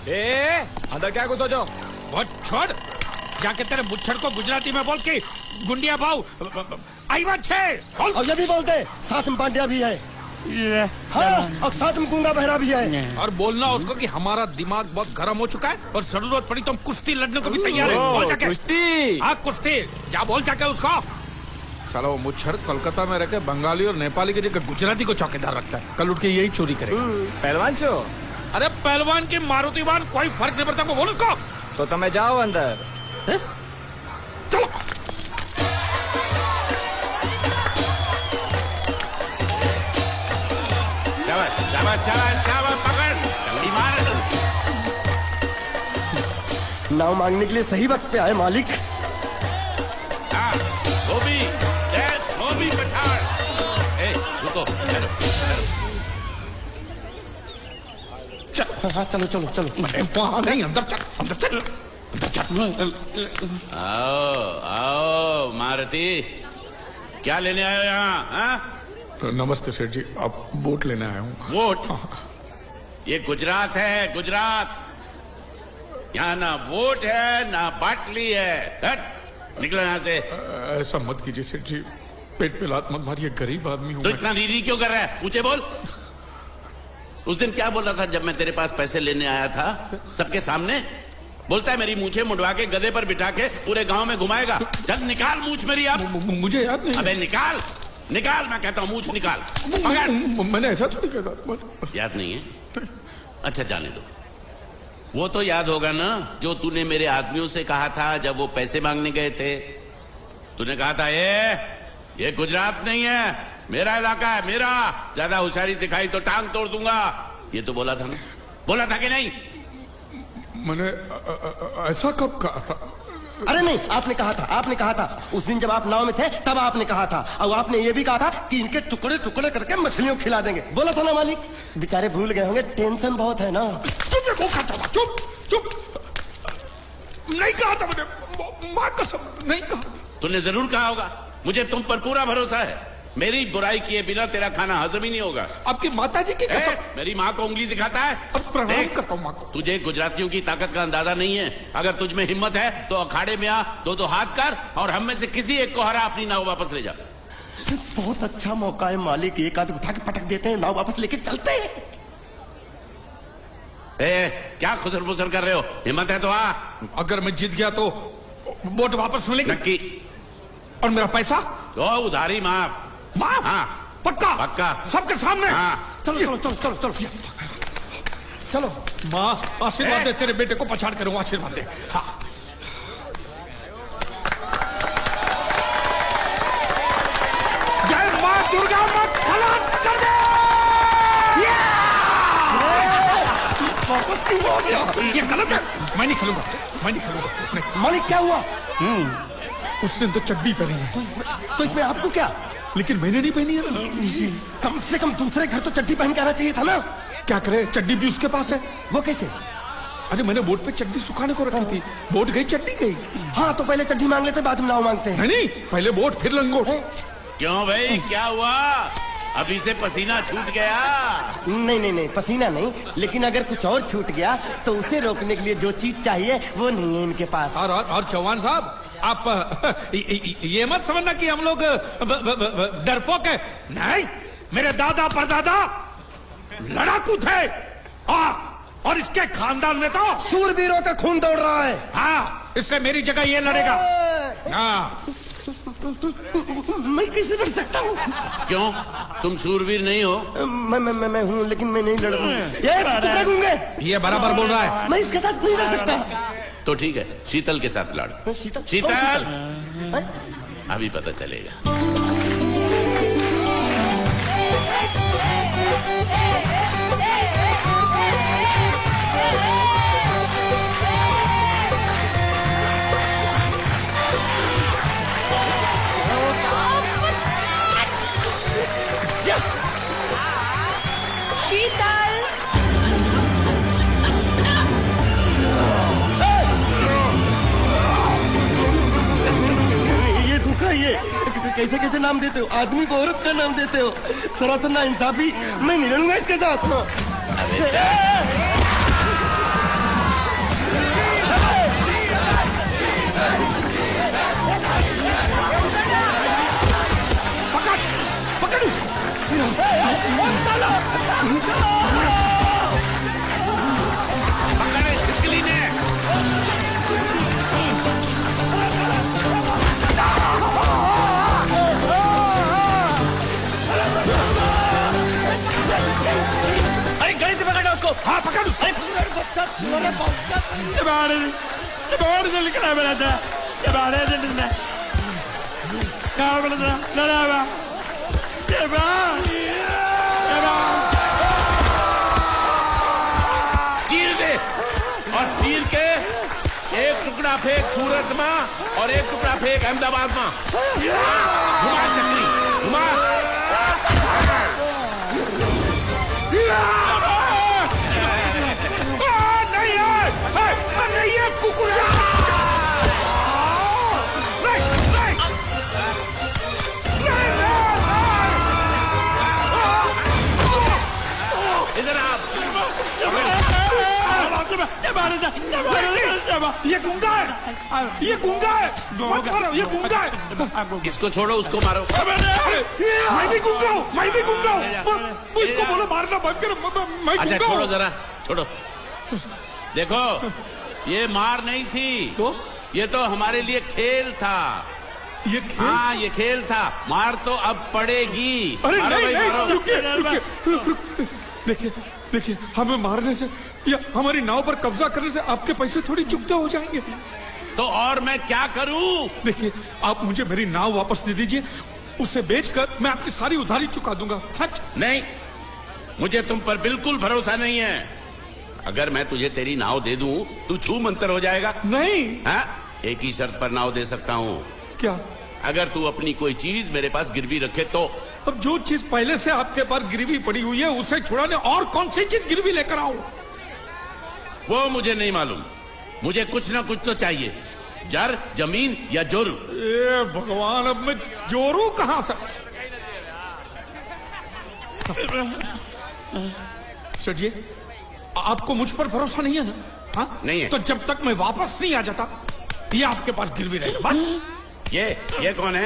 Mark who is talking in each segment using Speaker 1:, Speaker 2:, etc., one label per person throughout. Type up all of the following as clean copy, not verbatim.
Speaker 1: अंदर क्या कुछ सोचो?
Speaker 2: बहुत छोड़, जाके तेरे मुच्छड़ को गुजराती में बोल के गुंडिया भाव आई बात छे।
Speaker 3: और ये भी बोलते साथ में पांड्या भी है। हाँ, और साथ में गूंगा बहरा भी है।
Speaker 2: और बोलना उसको कि हमारा दिमाग बहुत गर्म हो चुका है और जरूरत पड़ी तो हम कुश्ती लड़ने को भी तैयार है। बोल जाके
Speaker 1: कुश्ती।
Speaker 2: हाँ कुश्ती, जा बोल जाके उसको। चलो वो मुच्छड़ कोलकाता में रहकर बंगाली और नेपाली की जगह गुजराती को चौकीदार रखता है, कल उठ के यही चोरी करेगा।
Speaker 1: पहलवान छो?
Speaker 2: अरे पहलवान की मारुति वाहन कोई फर्क नहीं पड़ता, बोल उसको।
Speaker 1: तो तुम्हें जाओ अंदर।
Speaker 2: चलो पकड़, जल्दी मार।
Speaker 3: नाव मांगने के लिए सही वक्त पे आए मालिक।
Speaker 4: वो भी पछाड़। रुको,
Speaker 3: हाँ चलो चलो चलो।
Speaker 2: वहाँ नहीं, अंदर चल, अंदर चल, अंदर चल।
Speaker 4: आओ मारुति, क्या लेने आए हो यहाँ?
Speaker 2: नमस्ते सेठ जी, आप वोट लेने आया हूँ।
Speaker 4: वोट? ये गुजरात है, गुजरात। यहाँ ना वोट है ना बाटली है। निकलो यहाँ से।
Speaker 2: ऐसा मत कीजिए सेठ जी, पेट पे लात मत मारिए, गरीब आदमी हूँ।
Speaker 4: तो इतना रीरी क्यों कर रहा है? पूछे बोल। उस दिन क्या बोल रहा था जब मैं तेरे पास पैसे लेने आया था सबके सामने? बोलता है मेरी मूछें मुंडवा के गधे पर बिठा के पूरे गांव में घुमाएगा। जब निकाल मूछ मेरी। अब
Speaker 2: मुझे याद नहीं।
Speaker 4: अबे निकाल, निकाल, मैं कहता हूँ मूछ निकाल।
Speaker 2: मैंने ऐसा थोड़ी कहता।
Speaker 4: याद नहीं है? अच्छा जाने दो। वो तो याद होगा ना जो तूने मेरे आदमियों से कहा था जब वो पैसे मांगने गए थे। तूने कहा था ये गुजरात नहीं है, मेरा इलाका है, मेरा। ज्यादा होशियारी दिखाई तो टांग तोड़ दूंगा। ये तो बोला था ना? बोला था कि नहीं?
Speaker 2: मैंने ऐसा कब कहा था?
Speaker 3: अरे नहीं, आपने कहा था, आपने कहा था। उस दिन जब आप नाव में थे तब आपने कहा था। और आपने ये भी कहा था कि इनके टुकड़े टुकड़े करके मछलियों को खिला देंगे। बोला था ना मालिक? बेचारे भूल गए होंगे, टेंशन बहुत है ना।
Speaker 2: चुप चुप। नहीं कहा था मैंने, माँ कसम नहीं कहा।
Speaker 4: तूने जरूर कहा होगा, मुझे तुम पर पूरा भरोसा है। मेरी बुराई किए बिना तेरा खाना हजम ही नहीं होगा।
Speaker 2: आपकी माता जी की कसम।
Speaker 4: मेरी माँ को उंगली दिखाता है।
Speaker 2: अब प्रणाम करता हूँ माँ को।
Speaker 4: तुझे गुजरातियों की ताकत का अंदाजा नहीं है। अगर तुझ में हिम्मत है तो अखाड़े में आ, दो हाथ कर और हम में से किसी एक को हरा अपनी नाव वापस ले जा।
Speaker 3: बहुत अच्छा मौका है मालिक, एक आध उठा के पटक देते हैं, नाव वापस लेके चलते हैं।
Speaker 4: क्या खुसर फुसर कर रहे हो? हिम्मत है तो आ।
Speaker 2: अगर मैं जीत गया तो वोट वापस मिलेगी?
Speaker 4: नक्की।
Speaker 2: और मेरा पैसा?
Speaker 4: तो उधारी माफ।
Speaker 2: माफ?
Speaker 4: हाँ
Speaker 2: पक्का?
Speaker 4: पक्का,
Speaker 2: सबके सामने?
Speaker 4: हाँ।
Speaker 3: चलो चलो चलो चलो चलो चलो।
Speaker 2: माँ आशीर्वाद दे, तेरे बेटे को पछाड़ करूंगा, आशीर्वाद दे। हाँ। जय माँ दुर्गा, मत खलास कर दे।
Speaker 3: वापस क्यों हो गया?
Speaker 2: ये गलत है, मैं नहीं खेलूंगा, मैं नहीं खेलूंगा।
Speaker 3: मालिक क्या हुआ?
Speaker 2: उसने तो चड्डी पहनी है।
Speaker 3: तो इसमें आपको क्या?
Speaker 2: लेकिन मैंने नहीं पहनी है ना।
Speaker 3: कम से कम दूसरे घर तो चड्डी पहन के आना चाहिए था ना।
Speaker 2: क्या करे, चड्डी भी उसके पास है।
Speaker 3: वो कैसे?
Speaker 2: अरे मैंने बोट पे चड्डी सुखाने को रखी थी, बोट गई चड्डी गई।
Speaker 3: हाँ तो पहले चड्डी मांग लेते, बाद में नाव मांगते हैं।
Speaker 2: नहीं, पहले बोट फिर लंगोट।
Speaker 4: क्यों भाई, क्या हुआ? अभी से पसीना छूट गया?
Speaker 3: नहीं नहीं नहीं, पसीना नहीं, लेकिन अगर कुछ और छूट गया तो उसे रोकने के लिए जो चीज चाहिए वो नहीं है इनके पास।
Speaker 2: और चौहान साहब, आप ये मत समझना कि हम लोग डरपोक है। नहीं, मेरे दादा परदादा लड़ाकू थे। और इसके खानदान में तो
Speaker 3: शूरवीरों का खून दौड़ रहा है।
Speaker 2: हाँ, इसलिए मेरी जगह ये लड़ेगा। हाँ।
Speaker 3: मैं कैसे लड़ सकता हूँ?
Speaker 4: क्यों, तुम शूरवीर नहीं हो?
Speaker 3: मैं हूँ, लेकिन मैं नहीं लड़ूंगा।
Speaker 2: ये बराबर बोल रहा है।
Speaker 3: मैं इसके साथ नहीं लड़ सकता।
Speaker 4: तो ठीक है, शीतल के साथ लड़। शीतल, अभी पता चलेगा।
Speaker 5: शीतल,
Speaker 3: ये धोखा, ये कैसे कैसे नाम देते हो? आदमी को औरत का नाम देते हो, सरासर ना इंसाफी। मैं नहीं लड़ूंगा इसके साथ।
Speaker 4: चीर दे और चीर के एक टुकड़ा फेंक सूरत में और एक टुकड़ा फेंक अहमदाबाद में। घुमा चक्री घुमा।
Speaker 2: नहीं है कुकुर।
Speaker 4: इधर आप।
Speaker 2: ये गुंगा है, ये गुंगा है, मत मारो, ये गुंगा है।
Speaker 4: इसको छोड़ो उसको मारो।
Speaker 2: मैं भी गुंगा हूँ, मैं भी गुंगा हूँ। इसको बोलो मारना बंद करो, मैं
Speaker 4: अच्छा
Speaker 2: गुंगा
Speaker 4: छोड़ो
Speaker 2: हूँ।
Speaker 4: जरा छोड़ो। देखो ये मार नहीं थी
Speaker 2: तो
Speaker 4: ये तो हमारे लिए खेल था।
Speaker 2: ये खेल?
Speaker 4: हाँ ये खेल था। मार तो अब पड़ेगी।
Speaker 2: अरे
Speaker 4: मारो
Speaker 2: नहीं,
Speaker 4: भाई,
Speaker 2: नहीं,
Speaker 4: मारो।
Speaker 2: रुकिए। देखिए देखिए, हमें मारने से या हमारी नाव पर कब्जा करने से आपके पैसे थोड़ी चुकते हो जाएंगे।
Speaker 4: तो और मैं क्या करूं?
Speaker 2: देखिए आप मुझे मेरी नाव वापस दे दीजिए, उसे बेचकर मैं आपकी सारी उधारी चुका दूंगा। सच
Speaker 4: नहीं, मुझे तुम पर बिल्कुल भरोसा नहीं है। अगर मैं तुझे तेरी नाव दे दूं तू छू मंतर हो जाएगा।
Speaker 2: नहीं।
Speaker 4: हाँ? एक ही शर्त पर नाव दे सकता हूँ।
Speaker 2: क्या?
Speaker 4: अगर तू अपनी कोई चीज मेरे पास गिरवी रखे तो।
Speaker 2: अब जो चीज पहले से आपके पास गिरवी पड़ी हुई है उसे छुड़ाने और कौन सी चीज गिरवी लेकर आऊं?
Speaker 4: वो मुझे नहीं मालूम। मुझे कुछ ना कुछ तो चाहिए। जर, जमीन या जोर।
Speaker 2: ए भगवान, अब मैं जोरू कहां से? सर जी, आपको मुझ पर भरोसा नहीं है ना? हाँ?
Speaker 4: नहीं है।
Speaker 2: तो जब तक मैं वापस नहीं आ जाता ये आपके पास गिरवी रहेगा बस।
Speaker 4: ये कौन है?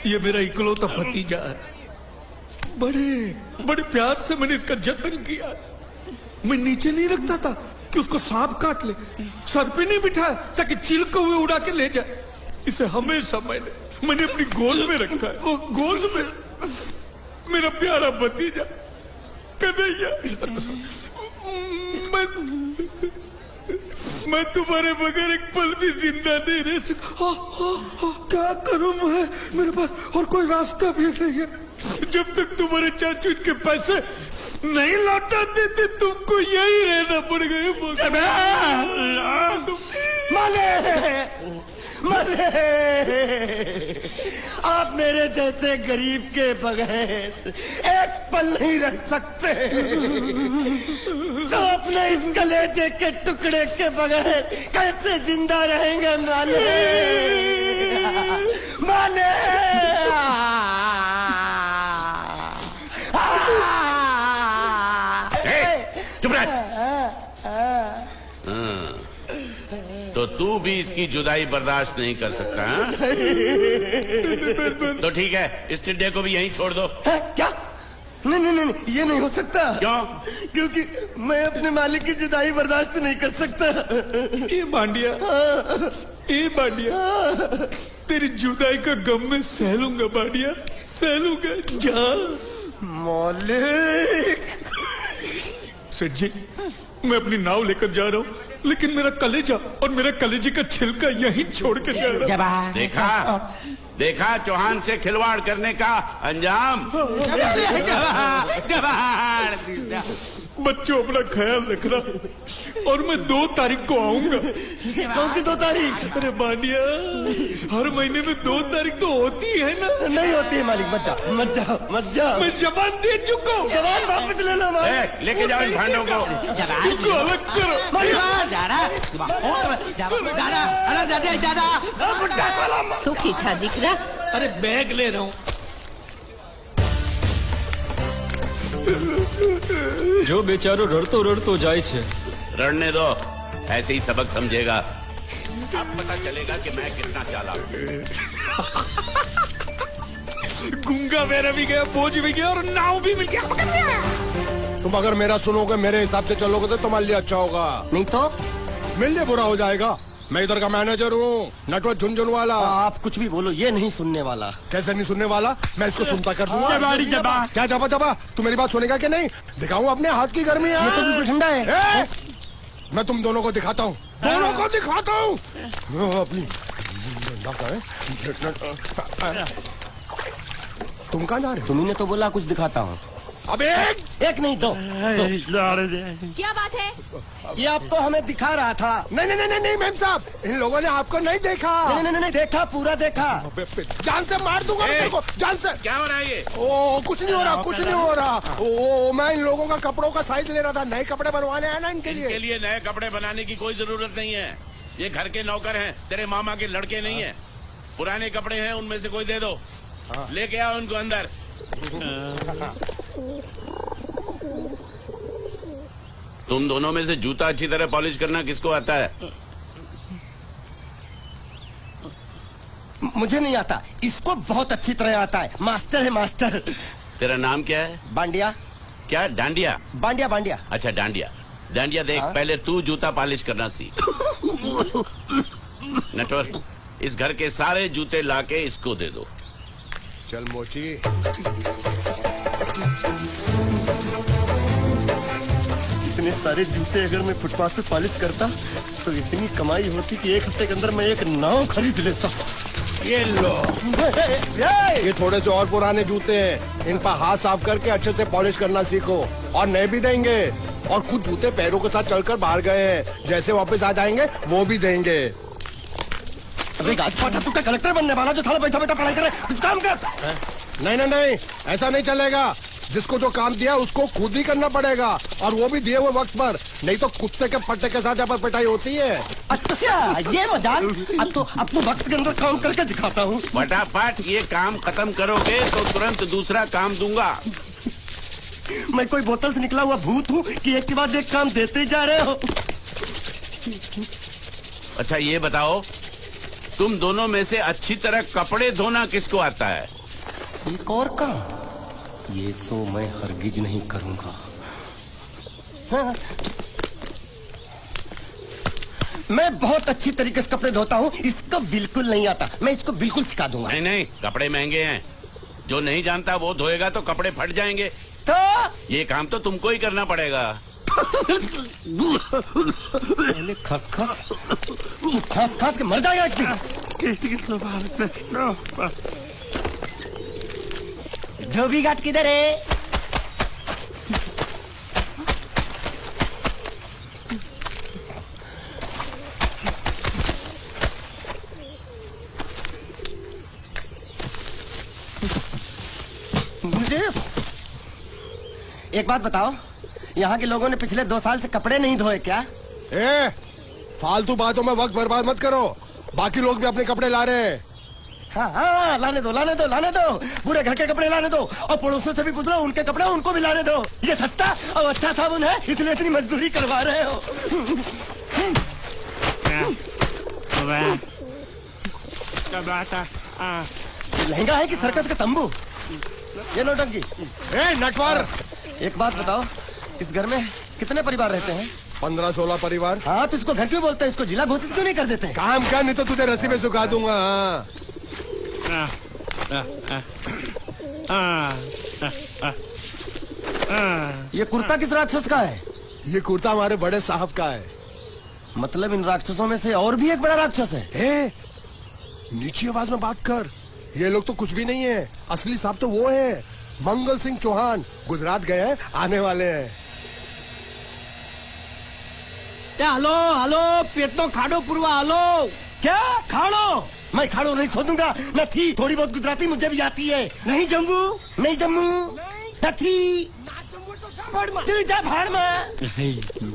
Speaker 2: ये मेरा इकलौता भतीजा है। बड़े बड़े प्यार से मैंने इसका जतन किया। मैं नीचे नहीं रखता था कि उसको सांप काट ले, सर पे नहीं बिठाया ताकि चिलके हुए उड़ा के ले जाए। इसे हमेशा मैंने अपनी गोद में रखा है। गोद में मेरा प्यारा भतीजा कन्हैया। मैं तुम्हारे बगैर एक पल भी जिंदा नहीं रह सकता। क्या करूं मैं? मेरे पास और कोई रास्ता भी नहीं है। जब तक तुम्हारे चाचू इनके पैसे नहीं लौटा देते तुमको यही रहना पड़ेगा।
Speaker 3: माले, आप मेरे जैसे गरीब के बगैर एक पल नहीं रह सकते। तो अपने इस कलेजे के टुकड़े के बगैर कैसे जिंदा रहेंगे माले? माले
Speaker 4: चुप रह। तो तू भी इसकी जुदाई बर्दाश्त नहीं कर सकता हाँ? तो ठीक है, इस टिड्डे को भी यहीं छोड़ दो।
Speaker 3: क्या? नहीं, ये नहीं हो सकता।
Speaker 4: क्यों?
Speaker 3: क्योंकि मैं अपने मालिक की जुदाई बर्दाश्त नहीं कर सकता।
Speaker 2: ये बांडिया, तेरी जुदाई का गम में सह लूंगा बांडिया, सह लूंगा। जा
Speaker 3: मालिक।
Speaker 2: सेठ जी, मैं अपनी नाव लेकर जा रहा हूँ, लेकिन मेरा कलेजा और मेरे कलेजे का छिलका यहीं छोड़ कर जा रहा हूँ।
Speaker 4: देखा चौहान से खिलवाड़ करने का अंजाम।
Speaker 2: बच्चों अपना ख्याल रखना और मैं 2 तारीख को आऊंगा।
Speaker 3: कौन सी 2 तारीख?
Speaker 2: अरे बांडिया, हर महीने में 2 तारीख तो होती है ना?
Speaker 3: नहीं होती है मालिक, मत जाओ।
Speaker 2: मैं जबान दे चुका हूँ।
Speaker 3: जबान वापस ले लो मालिक।
Speaker 4: लेके जाओ इन भांडों को।
Speaker 2: इनको अलग करो।
Speaker 5: सुखी था दिखरा।
Speaker 2: अरे बैग ले रहा हूँ।
Speaker 6: जो बेचारो रड़तो જાય છે।
Speaker 4: रड़ने दो, ऐसे ही सबक समझेगा। अब पता चलेगा कि मैं कितना चालाक हूँ।
Speaker 2: गुंगा मेरा भी गया, बोझ भी गया और नाव भी मिल गया।
Speaker 7: तुम अगर मेरा सुनोगे, मेरे हिसाब से चलोगे तो तुम्हारे लिए अच्छा होगा,
Speaker 3: नहीं तो
Speaker 7: मेरे लिए बुरा हो जाएगा। मैं इधर का मैनेजर हूँ, नटवर झुनझुन वाला।
Speaker 3: आप कुछ भी बोलो, ये नहीं सुनने वाला।
Speaker 7: कैसे नहीं सुनने वाला? मैं इसको सुनता कर दूंगा। क्या जबा? तू मेरी बात सुनेगा कि नहीं? दिखाऊं अपने हाथ की गर्मी?
Speaker 3: ये तो बिल्कुल ठंडा है।
Speaker 7: मैं तुम दोनों को दिखाता हूँ, दोनों को दिखाता हूँ। अपनी डंडा कहाँ है? तुम कहाँ जा रहे हो?
Speaker 3: तुम्ही तो बोला कुछ दिखाता हूँ।
Speaker 7: अब
Speaker 3: एक नहीं दो।
Speaker 5: क्या बात है?
Speaker 3: ये आपको हमें दिखा रहा था।
Speaker 7: नहीं मैम साहब, इन लोगों ने आपको नहीं देखा।
Speaker 3: नहीं देखा, पूरा देखा।
Speaker 7: जान से मार दूंगा मैं तेरे को, जान से।
Speaker 4: क्या हो रहा है ये?
Speaker 7: ओ कुछ नहीं हो रहा, कुछ नहीं हो रहा। ओ मैं इन लोगों का कपड़ों का साइज ले रहा था, नए कपड़े बनवाने आए ना इनके लिए।
Speaker 4: नए कपड़े बनाने की कोई जरूरत नहीं है। ये घर के नौकर हैं, तेरे मामा के लड़के नहीं हैं। पुराने कपड़े हैं, उनमें से कोई दे दो। लेके आओ उनको अंदर। तुम दोनों में से जूता अच्छी तरह पॉलिश करना किसको आता है?
Speaker 3: मुझे नहीं आता, इसको बहुत अच्छी तरह आता है। मास्टर है मास्टर।
Speaker 4: तेरा नाम क्या है?
Speaker 3: बांडिया।
Speaker 4: क्या? डांडिया?
Speaker 3: बांडिया।
Speaker 4: अच्छा डांडिया। डांडिया देख, पहले तू जूता पॉलिश करना सीख। नटवर, इस घर के सारे जूते लाके इसको दे दो।
Speaker 7: चल मोची।
Speaker 3: इतने सारे जूते अगर मैं फुटपाथ पे पॉलिश करता तो इतनी कमाई होती कि एक हफ्ते के अंदर मैं एक नाव खरीद लेता।
Speaker 7: ये लो, ये थोड़े से और पुराने जूते हैं, इन पर हाथ साफ करके अच्छे से पॉलिश करना सीखो। और नए भी देंगे, और कुछ जूते पैरों के साथ चलकर बाहर गए हैं, जैसे वापस आ जाएंगे वो भी देंगे।
Speaker 3: अरे गाजपाटा, तू क्या कलेक्टर बनने वाला जो थाला बैठा बैठा पढ़ाई करे? कुछ काम कर।
Speaker 7: नहीं, ऐसा नहीं चलेगा। जिसको जो काम दिया उसको खुद ही करना पड़ेगा, और वो भी दिए हुए वक्त पर, नहीं तो कुत्ते के पट्टे के साथ यहाँ पर पिटाई होती है।
Speaker 3: अच्छा ये मजाक। अब तो वक्त के अंदर काम करके दिखाता हूँ।
Speaker 4: फटाफट ये काम खत्म करोगे तो तुरंत दूसरा काम दूंगा।
Speaker 3: मैं कोई बोतल से निकला हुआ भूत हूँ कि एक के बाद एक काम देते जा रहे हो?
Speaker 4: अच्छा ये बताओ, तुम दोनों में से अच्छी तरह कपड़े धोना किसको आता है?
Speaker 3: एक और काम? ये तो मैं हरगिज नहीं करूंगा। हाँ। मैं बहुत अच्छी तरीके से कपड़े धोता हूँ, इसको बिल्कुल नहीं आता। मैं इसको बिल्कुल सिखा दूंगा।
Speaker 4: नहीं, कपड़े महंगे हैं। जो नहीं जानता वो धोएगा तो कपड़े फट जाएंगे।
Speaker 3: तो
Speaker 4: ये काम तो तुमको ही करना पड़ेगा।
Speaker 3: पहले खस के मर जाएगा एक दिन। धोबी घाट किधर है? मुझे एक बात बताओ, यहाँ के लोगों ने पिछले 2 साल से कपड़े नहीं धोए क्या?
Speaker 7: फालतू बातों में वक्त बर्बाद मत करो, बाकी लोग भी अपने कपड़े ला रहे हैं।
Speaker 3: हाँ, लाने दो। पूरे घर के कपड़े लाने दो, और पड़ोसियों से भी पूछ लो, उनके कपड़े उनको भी लाने दो। ये सस्ता और अच्छा साबुन है, इसलिए इतनी मजदूरी करवा रहे हो। लहंगा है कि सर्कस का तंबू? ये नौटंकी।
Speaker 7: नटवर,
Speaker 3: एक बात बताओ, इस घर में कितने परिवार रहते हैं?
Speaker 7: 15-16 परिवार।
Speaker 3: हाँ, तो इसको घर क्यों बोलते हैं? इसको जिला घोषित क्यों नहीं कर देते?
Speaker 7: काम कर, नहीं तो तुझे रस्सी में सुखा दूंगा।
Speaker 3: ये कुर्ता किस राक्षस का है?
Speaker 7: ये कुर्ता हमारे बड़े साहब का है।
Speaker 3: मतलब इन राक्षसों में से और भी एक बड़ा राक्षस है?
Speaker 7: नीची आवाज में बात कर। ये लोग तो कुछ भी नहीं है, असली साहब तो वो है, मंगल सिंह चौहान। गुजरात गए हैं, आने वाले हैं।
Speaker 3: हेलो, पेट तो खाड़ो पुरवा। हेलो, क्या खाड़ो? मैं खाड़ो नहीं खोदूंगा। न थी, थोड़ी बहुत गुजराती मुझे भी आती है। नहीं जम्मू, न थी। तू जा भाड़ में।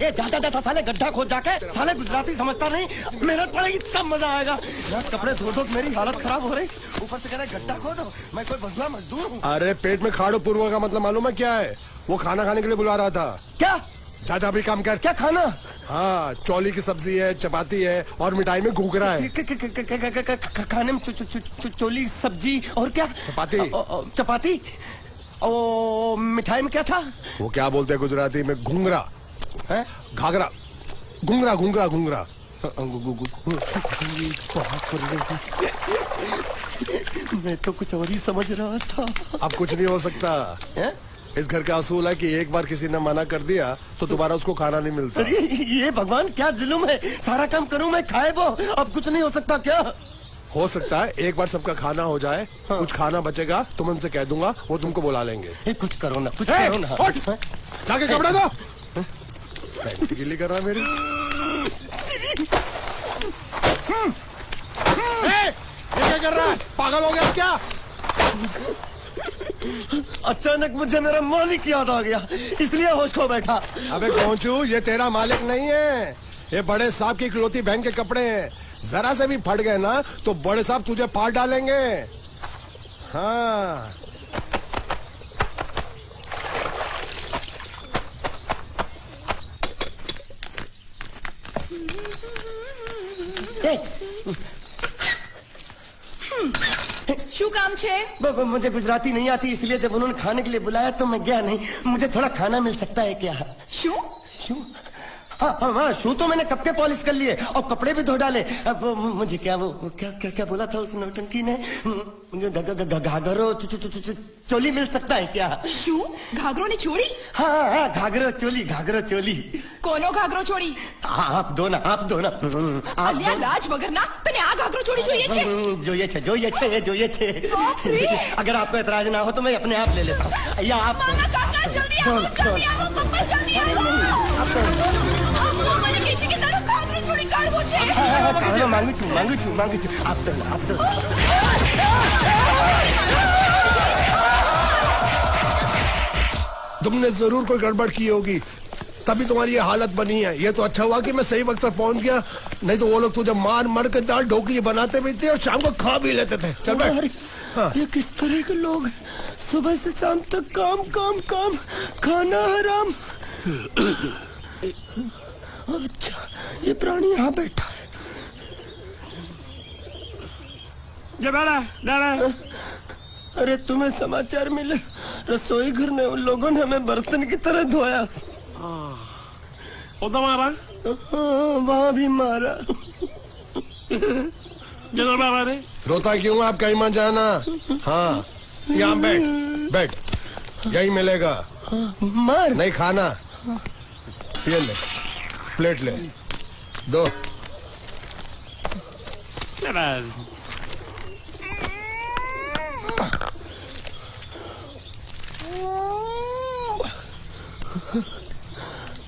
Speaker 3: ये जाता साले गड्ढा खोद जाके, साले गुजराती समझता नहीं। मेहनत पड़ेगी तब मजा आएगा। कपड़े धो धो मेरी हालत खराब हो रही, ऊपर से कह रहे गड्ढा खोदो। मैं कोई बढ़िया मजदूर हूँ?
Speaker 7: अरे पेट में खाड़ो पूर्वा का मतलब मालूम है क्या है? वो खाना खाने के लिए बुला रहा था।
Speaker 3: क्या?
Speaker 7: जा भी काम कर।
Speaker 3: क्या खाना?
Speaker 7: हाँ, चौली की सब्जी है, चपाती है, और मिठाई में घूघरा है।
Speaker 3: खाने में चोली सब्जी और क्या? चपाती। ओ, मिठाई में क्या था?
Speaker 7: वो क्या बोलते हैं गुजराती में? घूंघरा है, घाघरा, घूंघरा।
Speaker 3: मैं तो कुछ और ही समझ रहा था।
Speaker 7: अब कुछ नहीं हो सकता है? इस घर का असूल है कि एक बार किसी ने मना कर दिया तो दोबारा उसको खाना नहीं मिलता।
Speaker 3: अरे ये भगवान क्या जुल्म है, सारा काम करूं मैं, खाए वो, अब कुछ नहीं हो सकता क्या?
Speaker 7: हो सकता है एक बार सबका खाना हो जाए, कुछ खाना बचेगा तो मैं उनसे कह दूंगा, वो तुमको बुला लेंगे।
Speaker 3: कुछ करो ना, कुछ करो ना।
Speaker 7: उठ, जाके कपड़े दो। गिल्ली कर रहा है मेरी। ये क्या कर रहा है, पागल हो गया क्या?
Speaker 3: अचानक मुझे मेरा मालिक याद आ गया, इसलिए होश खो बैठा।
Speaker 7: अबे कोंचू, ये तेरा मालिक नहीं है, ये बड़े साहब की इकलौती बहन के कपड़े हैं। जरा से भी फट गए ना तो बड़े साहब तुझे फाड़ डालेंगे। हाँ
Speaker 5: શું કામ છે?
Speaker 3: मुझे गुजराती नहीं आती, इसलिए जब उन्होंने खाने के लिए बुलाया तो मैं गया नहीं। मुझे थोड़ा खाना मिल सकता है क्या?
Speaker 5: શું?
Speaker 3: शू? हाँ, शू तो मैंने कब के पॉलिश कर लिए और कपड़े भी धो डाले। अब मुझे क्या क्या बोला था उस नौटंकी ने? घाघरो चोली मिल सकता है क्या?
Speaker 5: શું? ઘાઘરો ને ચોળી?
Speaker 3: हाँ, घाघरो चोली।
Speaker 5: કોનો ઘાઘરો ચોળી?
Speaker 3: आप दो ना।
Speaker 5: અલ્યા લાજ વગરના તને આ ઘાઘરો ચોળી જોઈએ છે?
Speaker 3: જોઈએ છે।
Speaker 5: बाप रे!
Speaker 3: अगर आपको एतराज ना हो तो मैं अपने आप ले लेता हूँ, या आप
Speaker 5: મામા કાકા જલ્દી આવો, પપ્પા જલ્દી આવો। આપો મને કહે છે કે તારો ઘાઘરો ચોળી કાઢવો છે।
Speaker 3: मांगू छू। आप दो।
Speaker 7: तुमने जरूर कोई गड़बड़ की होगी, तभी तुम्हारी ये हालत बनी है। ये तो अच्छा हुआ कि मैं सही वक्त पर पहुंच गया, नहीं तो वो लोग तुझे मार के दाल ढोकली बनाते भी थे और शाम को खा भी लेते थे। चल बैठ। हाँ।
Speaker 3: ये किस तरह के लोग हैं? सुबह से शाम तक काम, खाना हराम। अच्छा, ये प्राणी यहाँ बैठा है। अरे तुम्हें समाचार मिले? रसोई घर में उन लोगों ने हमें बर्तन की तरह धोया।
Speaker 8: उधर मारा?
Speaker 3: हाँ, वहाँ भी मारा।
Speaker 8: जिधर मारा रे?
Speaker 7: रोता क्यों? आप कहीं मत जाना। हाँ, यहाँ बैठ, यही मिलेगा।
Speaker 3: मार
Speaker 7: नहीं खाना, ये ले, प्लेट ले, दो।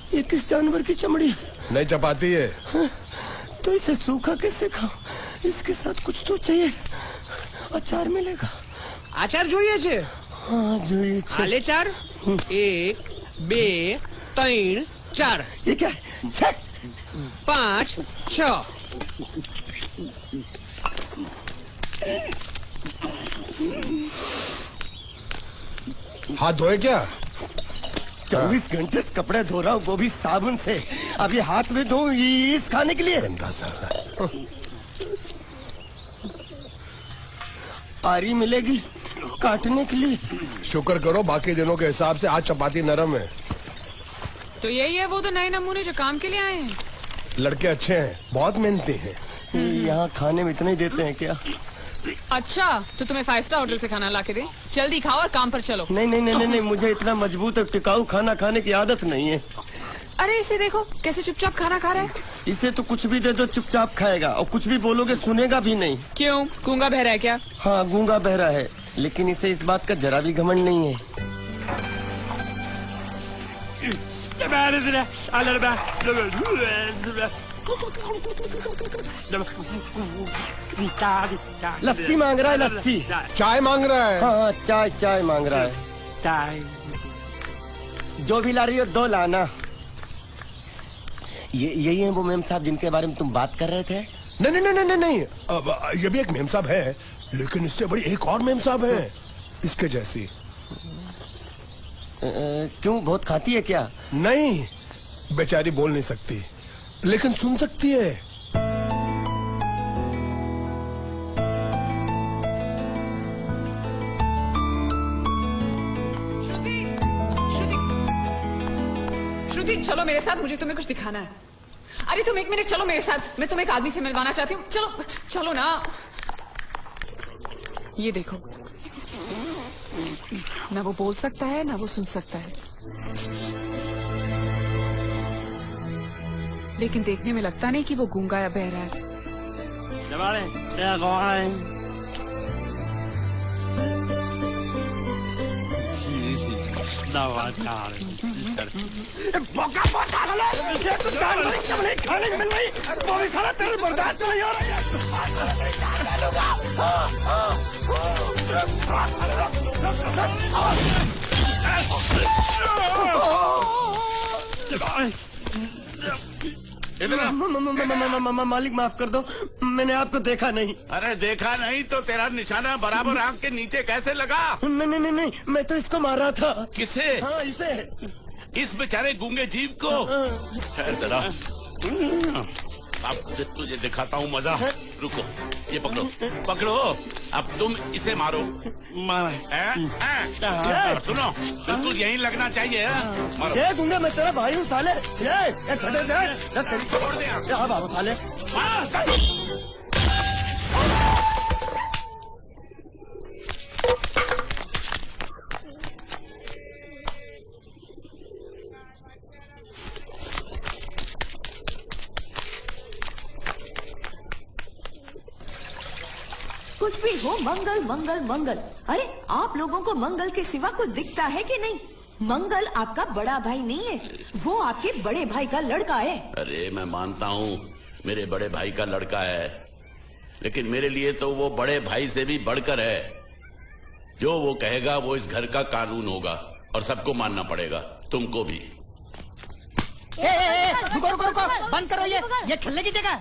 Speaker 7: ये किस जानवर की चमड़ी? नहीं चपाती है।
Speaker 3: तो इसे सूखा कैसे खाऊं? इसके साथ कुछ तो चाहिए। अचार मिलेगा?
Speaker 9: આચાર જોઈએ છે?
Speaker 3: हाँ, જોઈએ છે।
Speaker 9: આલે ચાર 1 2 3 4
Speaker 3: ये क्या है? छे!
Speaker 9: 5 6
Speaker 7: हाथ धोए क्या?
Speaker 3: 24 घंटे से कपड़े धो रहा हूँ, वो भी साबुन से। अब ये हाथ में धो इस खाने के लिए?
Speaker 7: गंदा साला।
Speaker 3: आरी मिलेगी काटने के लिए?
Speaker 7: शुक्र करो बाकी दिनों के हिसाब से आज चपाती नरम है।
Speaker 10: तो यही है वो तो नए नमूने जो काम के लिए आए हैं।
Speaker 7: लड़के अच्छे हैं, बहुत मेहनती हैं।
Speaker 3: यहाँ खाने में इतना ही देते हैं क्या?
Speaker 10: अच्छा, तो तुम्हें 5 स्टार होटल से खाना ला के दे? जल्दी खाओ और काम पर चलो।
Speaker 3: नहीं, मुझे इतना मजबूत और टिकाऊ खाना खाने की आदत नहीं है।
Speaker 10: अरे इसे देखो कैसे चुपचाप खाना खा रहा है।
Speaker 3: इसे तो कुछ भी दे दो चुपचाप खाएगा, और कुछ भी बोलोगे सुनेगा भी नहीं।
Speaker 10: क्यों, गूंगा बहरा है क्या?
Speaker 3: हाँ, गूंगा बहरा है, लेकिन इसे इस बात का जरा भी घमंड नहीं है। लस्सी मांग रहा है, लस्सी।
Speaker 7: चाय मांग रहा है?
Speaker 3: हाँ, चाय मांग रहा है।
Speaker 8: चाय
Speaker 3: जो भी ला रही हो 2 लाना। यही है वो मेम साहब जिनके बारे में तुम बात कर रहे थे?
Speaker 7: नहीं। अब ये भी एक मेम साहब है, लेकिन इससे बड़ी एक और मेम साहब है इसके जैसी।
Speaker 3: क्यों, बहुत खाती है क्या?
Speaker 7: नहीं, बेचारी बोल नहीं सकती, लेकिन सुन सकती है।
Speaker 10: श्रुति, चलो मेरे साथ, मुझे तुम्हें कुछ दिखाना है। अरे तुम 1 मिनट चलो मेरे साथ, मैं तुम्हें एक आदमी से मिलवाना चाहती हूँ। चलो ना। ये देखो। ना वो बोल सकता है ना वो सुन सकता है, लेकिन देखने में लगता नहीं कि वो गूंगा या बहरा है।
Speaker 3: मौका बहुत आ रहा है। ये तो दाल बड़ी चमड़ी खाने को मिल रही, वो भी सारा तेरे बर्दाश्त नहीं हो रहा है। मालिक माफ कर दो, मैंने आपको देखा नहीं।
Speaker 4: अरे देखा नहीं तो तेरा निशाना बराबर आंख के नीचे कैसे लगा?
Speaker 3: नहीं, मैं तो इसको मार रहा था।
Speaker 4: किसे?
Speaker 3: हाँ, इसे।
Speaker 4: इस बेचारे गूंगे जीव को? ठहर जरा, अब तुझे दिखाता हूँ मजा। रुको, ये पकड़ो पकड़ो, अब तुम इसे मारो। सुनो, बिल्कुल यहीं लगना चाहिए। मारो।
Speaker 3: ये गूंगा, मैं तेरा भाई हूँ साले। ये खड़े से
Speaker 4: छोड़ दे।
Speaker 3: हाँ बाबू साले।
Speaker 5: कुछ भी हो, मंगल मंगल मंगल। अरे आप लोगों को मंगल के सिवा कुछ दिखता है कि नहीं? मंगल आपका बड़ा भाई नहीं है, वो आपके बड़े भाई का लड़का है।
Speaker 4: अरे मैं मानता हूँ मेरे बड़े भाई का लड़का है, लेकिन मेरे लिए तो वो बड़े भाई से भी बढ़कर है। जो वो कहेगा वो इस घर का कानून होगा और सबको मानना पड़ेगा, तुमको भी।
Speaker 8: रुको रुको रुको, बंद करो ये खेलने की जगह।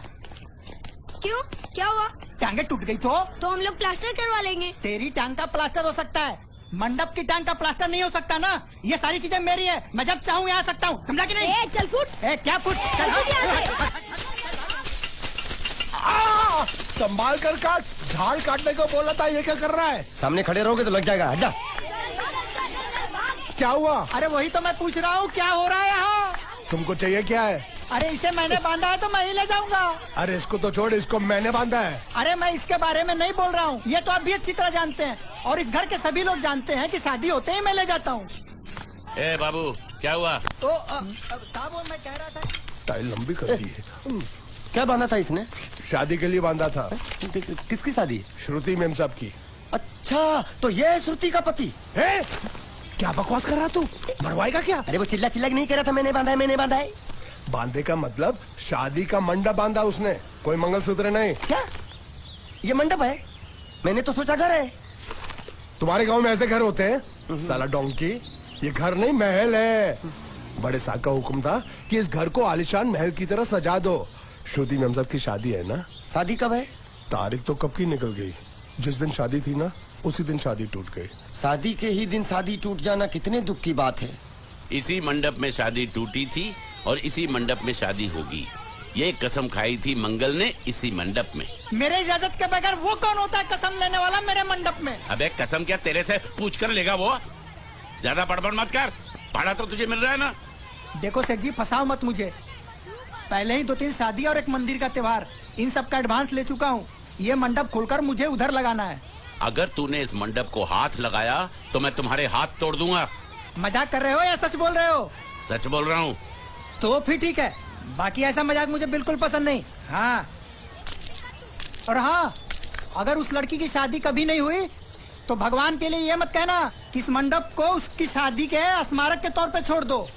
Speaker 5: क्यों, क्या हुआ?
Speaker 8: टांगे टूट गई तो
Speaker 5: हम लोग प्लास्टर करवा लेंगे।
Speaker 8: तेरी टांग का प्लास्टर हो सकता है, मंडप की टांग का प्लास्टर नहीं हो सकता ना। ये सारी चीजें मेरी है, मैं जब चाहूँ यहाँ आ सकता हूँ, समझा कि नहीं?
Speaker 5: चल फुट।
Speaker 8: क्या फुट?
Speaker 7: संभाल कर काट, झाड़ काटने को बोला था, ये क्या कर रहा है?
Speaker 3: सामने खड़े रहोगे तो लग जाएगा। हटा।
Speaker 7: क्या हुआ?
Speaker 8: अरे वही तो मैं पूछ रहा हूँ, क्या हो रहा है यहाँ?
Speaker 7: तुमको चाहिए क्या है?
Speaker 8: अरे इसे मैंने बांधा है तो मैं ही ले जाऊंगा।
Speaker 7: अरे इसको तो छोड़, इसको मैंने बांधा है।
Speaker 8: अरे मैं इसके बारे में नहीं बोल रहा हूँ, ये तो आप भी अच्छी तरह जानते हैं और इस घर के सभी लोग जानते हैं कि शादी होते ही मैं ले जाता हूँ।
Speaker 4: ए बाबू, क्या हुआ?
Speaker 8: तो साहब मैं कह रहा था,
Speaker 7: टाइल लंबी कर दी है।
Speaker 3: क्या बांधा था इसने?
Speaker 7: शादी के लिए बांधा था।
Speaker 3: किसकी शादी?
Speaker 7: श्रुति मेम साहब की।
Speaker 3: अच्छा, तो ये है श्रुति का पति
Speaker 7: है? क्या बकवास कर रहा तू? मरवाएगा क्या?
Speaker 3: अरे वो चिल्ला चिल्ला नहीं कह रहा था मैंने बांधा है, मैंने बांधा है।
Speaker 7: बांधे का मतलब शादी का मंडप बांधा उसने, कोई मंगलसूत्र नहीं।
Speaker 3: क्या ये मंडप है? मैंने तो सोचा घर है।
Speaker 7: तुम्हारे गांव में ऐसे घर होते हैं? साला डोंकी, ये घर नहीं महल है। बड़े साहब का हुक्म था कि इस घर को आलीशान महल की तरह सजा दो। श्रुति मेम साहब की शादी है ना?
Speaker 3: शादी कब है?
Speaker 7: तारीख तो कब की निकल गई, जिस दिन शादी थी ना उसी दिन शादी टूट गई।
Speaker 3: शादी के ही दिन शादी टूट जाना कितने दुख की बात है।
Speaker 4: इसी मंडप में शादी टूटी थी और इसी मंडप में शादी होगी। ये कसम खाई थी मंगल ने इसी मंडप में।
Speaker 8: मेरे इजाजत के बगैर वो कौन होता है कसम लेने वाला मेरे मंडप में?
Speaker 4: अबे कसम क्या तेरे से पूछ कर लेगा वो? ज्यादा बड़बड़ मत कर, भाड़ा तो तुझे मिल रहा है ना।
Speaker 8: देखो सेठ जी, फंसाओ मत मुझे। पहले ही 2-3 शादी और एक मंदिर का त्योहार, इन सब का एडवांस ले चुका हूँ। ये मंडप खोलकर मुझे उधर लगाना है।
Speaker 4: अगर तूने इस मंडप को हाथ लगाया तो मैं तुम्हारे हाथ तोड़ दूंगा।
Speaker 8: मजाक कर रहे हो या सच बोल रहे हो?
Speaker 4: सच बोल रहा हूँ।
Speaker 8: तो फिर ठीक है, बाकी ऐसा मजाक मुझे बिल्कुल पसंद नहीं। हाँ, और हाँ, अगर उस लड़की की शादी कभी नहीं हुई तो भगवान के लिए ये मत कहना कि इस मंडप को उसकी शादी के स्मारक के तौर पे छोड़ दो।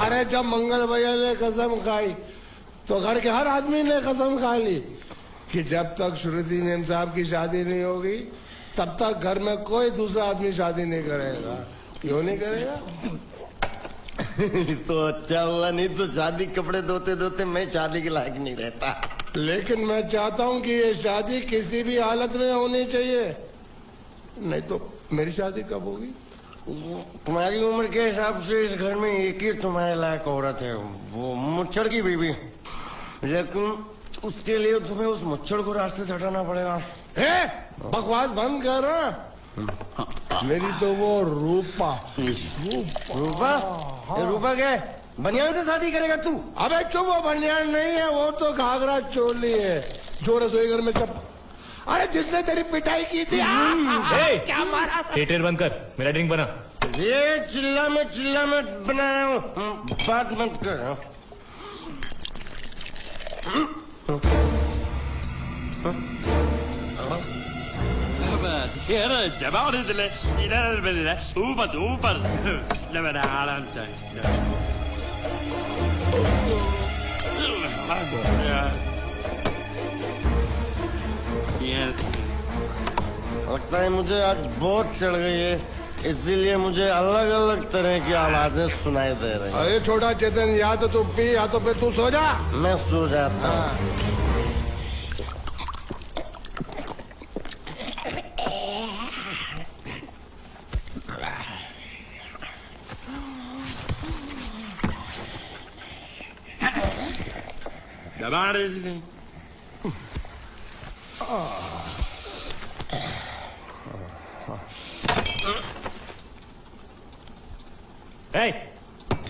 Speaker 7: अरे जब मंगल भैया ने कसम खाई तो घर के हर आदमी ने कसम खा ली कि जब तक श्रुति मेम साहब की शादी नहीं होगी तब तक घर में कोई दूसरा आदमी शादी नहीं करेगा। क्यों नहीं करेगा?
Speaker 3: तो अच्छा हुआ, नहीं तो शादी कपड़े धोते धोते मैं शादी के लायक नहीं रहता।
Speaker 7: लेकिन मैं चाहता हूँ कि ये शादी किसी भी हालत में होनी चाहिए, नहीं तो मेरी शादी कब होगी?
Speaker 3: तुम्हारी उम्र के हिसाब से इस घर में एक ही तुम्हारे लायक औरत है, वो मुच्छड़ की बीवी। लेकिन उसके लिए तुम्हें उस मुच्छड़ को रास्ते से हटाना पड़ेगा।
Speaker 7: बकवास बंद कर रहा। मेरी तो वो रूपा।
Speaker 3: रूपा? रूपा क्या है? बनियान से शादी करेगा तू?
Speaker 7: अबे चुप, वो बनियान नहीं है, वो तो घाघरा चोली है जो रसोई घर में चप। अरे जिसने तेरी पिटाई की थी क्या मारा था?
Speaker 6: थिएटर बंद कर, मेरा ड्रिंक बना।
Speaker 3: ये चिल्ला मत बना रहा हूँ, बात मत कर। लगता है मुझे आज बहुत चढ़ गई है, इसीलिए मुझे अलग अलग तरह की आवाजें सुनाई दे रही हैं।
Speaker 7: अरे छोटा चेतन, या तो तू पी या तो फिर तू सो जा।
Speaker 3: मैं सो जाता हूँ।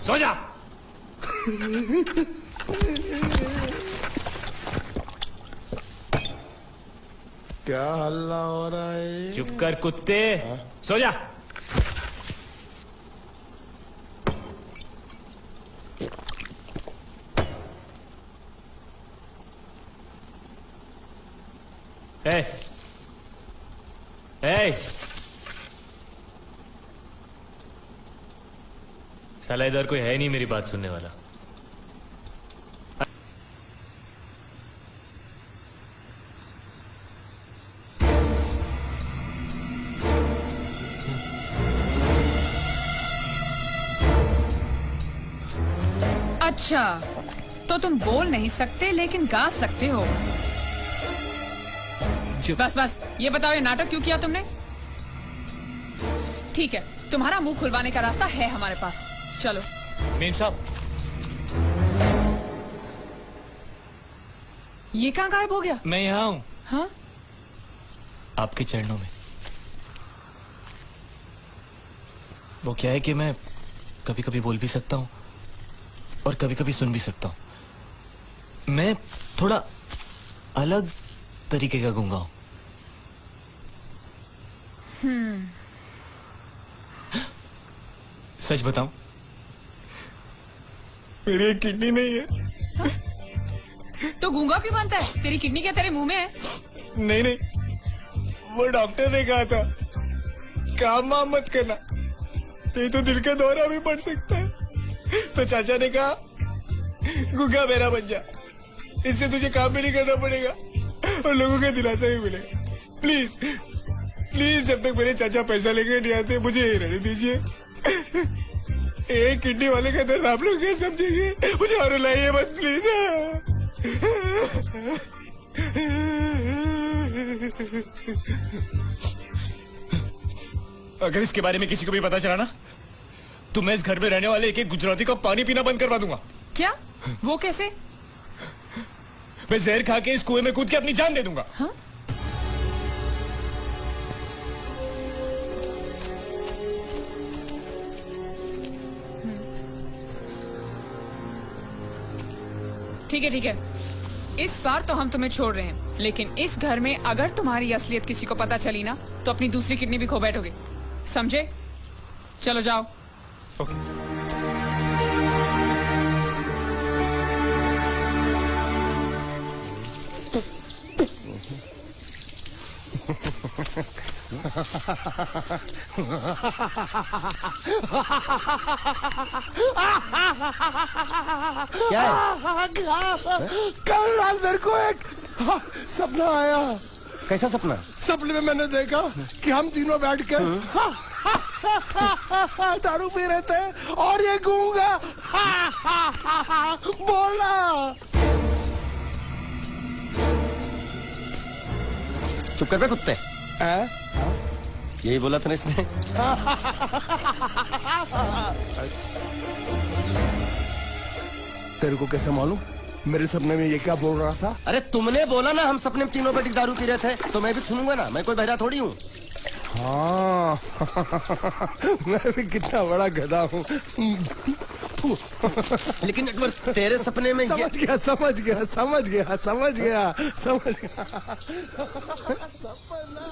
Speaker 6: सो जा।
Speaker 7: क्या हल्ला हो रहा है?
Speaker 6: चुप कर कुत्ते, सो जा। साला इधर कोई है नहीं मेरी बात सुनने वाला।
Speaker 10: अच्छा, तो तुम बोल नहीं सकते लेकिन गा सकते हो। बस ये बताओ, ये नाटक क्यों किया तुमने? ठीक है, तुम्हारा मुंह खुलवाने का रास्ता है हमारे पास, चलो।
Speaker 6: मेम साहब,
Speaker 10: ये कहाँ गायब हो गया?
Speaker 6: मैं यहाँ हूँ।
Speaker 10: हाँ?
Speaker 6: आपके चरणों में। वो क्या है कि मैं कभी कभी बोल भी सकता हूँ और कभी कभी सुन भी सकता हूँ। मैं थोड़ा अलग तरीके का गूंगा हूँ। सच बताऊं, मेरी एक किडनी नहीं है।
Speaker 10: तो गूंगा क्यों बनता है? तेरी किडनी क्या तेरे मुंह में है?
Speaker 6: नहीं, वो डॉक्टर ने कहा था काम वाम मत करना, नहीं तो दिल का दौरा भी पड़ सकता है। तो चाचा ने कहा गूंगा मेरा बन जा, इससे तुझे काम भी नहीं करना पड़ेगा और लोगों का दिलासा भी मिलेगा। प्लीज प्लीज, जब तक मेरे चाचा पैसा लेके नहीं आते मुझे यही रहने दीजिए। एक किडनी वाले का दर्द आप लोग क्या समझेंगे? मुझे और रुलाइए मत प्लीज। अगर इसके बारे में किसी को भी पता चला ना, तो मैं इस घर में रहने वाले एक गुजराती का पानी पीना बंद करवा दूंगा।
Speaker 10: क्या? वो कैसे?
Speaker 6: मैं जहर खा के इस कुएं में कूद के अपनी जान दे दूंगा।
Speaker 10: हाँ? ठीक है, इस बार तो हम तुम्हें छोड़ रहे हैं, लेकिन इस घर में अगर तुम्हारी असलियत किसी को पता चली ना, तो अपनी दूसरी किडनी भी खो बैठोगे, समझे? चलो जाओ।
Speaker 3: क्या है?
Speaker 7: कल रात मेरे को एक सपना आया।
Speaker 3: कैसा सपना?
Speaker 7: सपने में मैंने देखा कि हम तीनों बैठकर दारू पी रहे थे और ये गूंगा बोला।
Speaker 3: चुप कर बे कुत्ते। यही बोला था ना इसने।
Speaker 7: तेरे को कैसे मालूम मेरे सपने में ये क्या बोल रहा था?
Speaker 3: अरे तुमने बोला ना हम सपने में तीनों बैठ दारू पी रहे थे, तो मैं भी सुनूंगा ना, मैं कोई बहरा थोड़ी हूँ।
Speaker 7: हाँ मैं भी कितना बड़ा गधा हूँ।
Speaker 3: लेकिन अकबर तेरे सपने में
Speaker 7: समझ गया समझ गया समझ गया समझ गया समझ गया। सपना